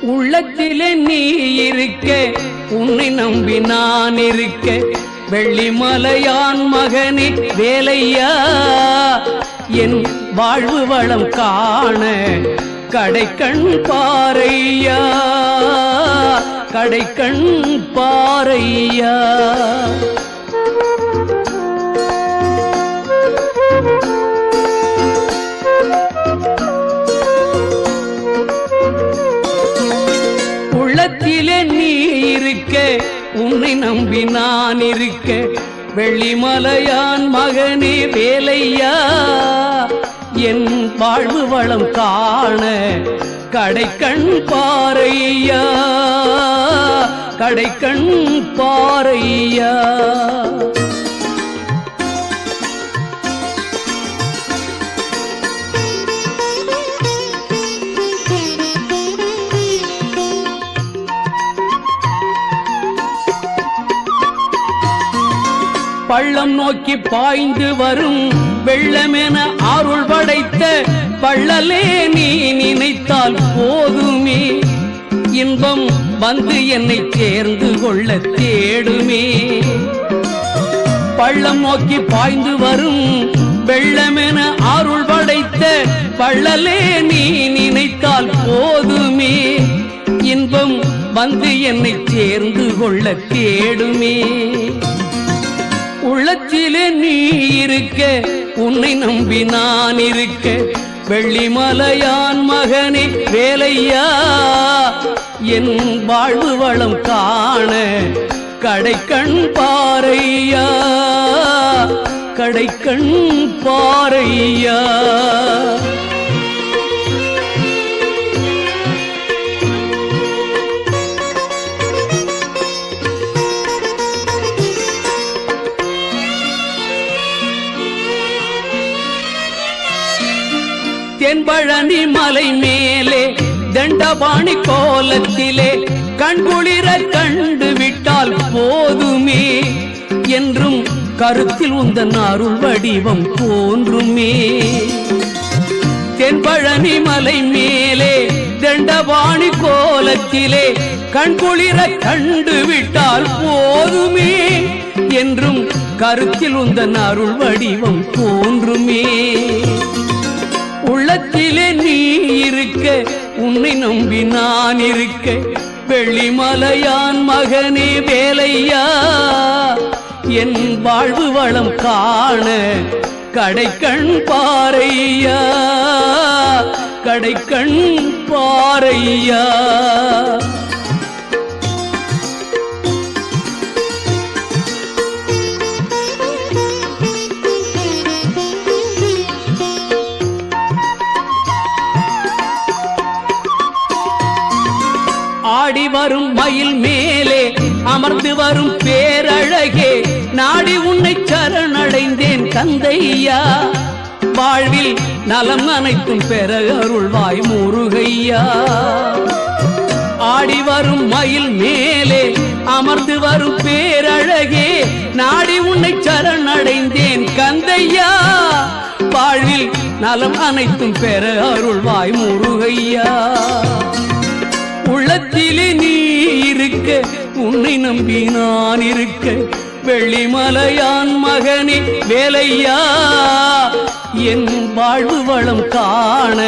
உள்ளத்திலே நீ இருக்க, உன்னை நம்பி நான் இருக்க, வெள்ளிமலையான் மகனே வேலையா, என் வாழ்வு வளம் காண கடைக்கண் பாரையா, கடைக்கண் பாரையா. உள்ளத்திலே நீ இருக்க, உன்னை நம்பி நான் இருக்க, வெள்ளிமலையான் மகனே வேலையா, என் வாழ்வு வளம் காண கடைக்கண் பாரையா, கடைக்கண் பாரையா. பள்ளம் நோக்கி பாய்ந்து வரும் வெள்ளமென அருள் படைத்த பள்ளலே நீ நினைத்தால் போதுமே, இன்பம் வந்து என்னை சேர்ந்து கொள்ள தேடுமே. பள்ளம் நோக்கி பாய்ந்து வரும் வெள்ளமென அருள் படைத்த பள்ளலே நீ நினைத்தால் போதுமே, இன்பம் வந்து என்னை சேர்ந்து கொள்ள தேடுமே. உள்ளத்திலே நீ இருக்க, உன்னை நம்பி நான் இருக்க, வெள்ளிமலையான் மகனே வேலையா, என் வாழ்வு வளம் காண கடைக்கண் பாரையா, கடைக்கண் பாரையா. தென்பழனி மலை மேலே தண்டபாணி கோலத்திலே கண்குளிர கண்டு விட்டால் போதுமே, என்றும் கருத்தில் உந்தன் அருள் வடிவம் தோன்றுமே. தென்பழனி மலை மேலே தண்டபாணி கோலத்திலே கண்குளிர கண்டு விட்டால் போதுமே, என்றும் கருத்தில் உந்தன் அருள் வடிவம் தோன்றுமே. உள்ளத்திலே நீ இருக்க, உன்னை நம்பி நான் இருக்க, வெள்ளிமலையான் மகனே வேலையா, என் வாழ்வு வளம் காண கடைக்கண் பாரையா, கடைக்கண் பாரையா. ஆடி வரும் மயில் மேலே அமர்ந்து வரும் பேரழகே, நாடி உன்னை சரணடைந்தேன் கந்தையா, வாழ்வில் நலம் அனைத்தும் பெற அருள்வாய் முருகையா. ஆடி வரும் மயில் மேலே அமர்ந்து வரும் பேரழகே, நாடி உன்னை சரணடைந்தேன் கந்தையா, வாழ்வில் நலம் அனைத்தும் பெற அருள்வாய் முருகையா. உள்ளத்திலே நீ இருக்க, உன்னை நம்பி நான் இருக்க, வெள்ளிமலையான் மகனே வேலையா, என் வாழ்வு வளம் காண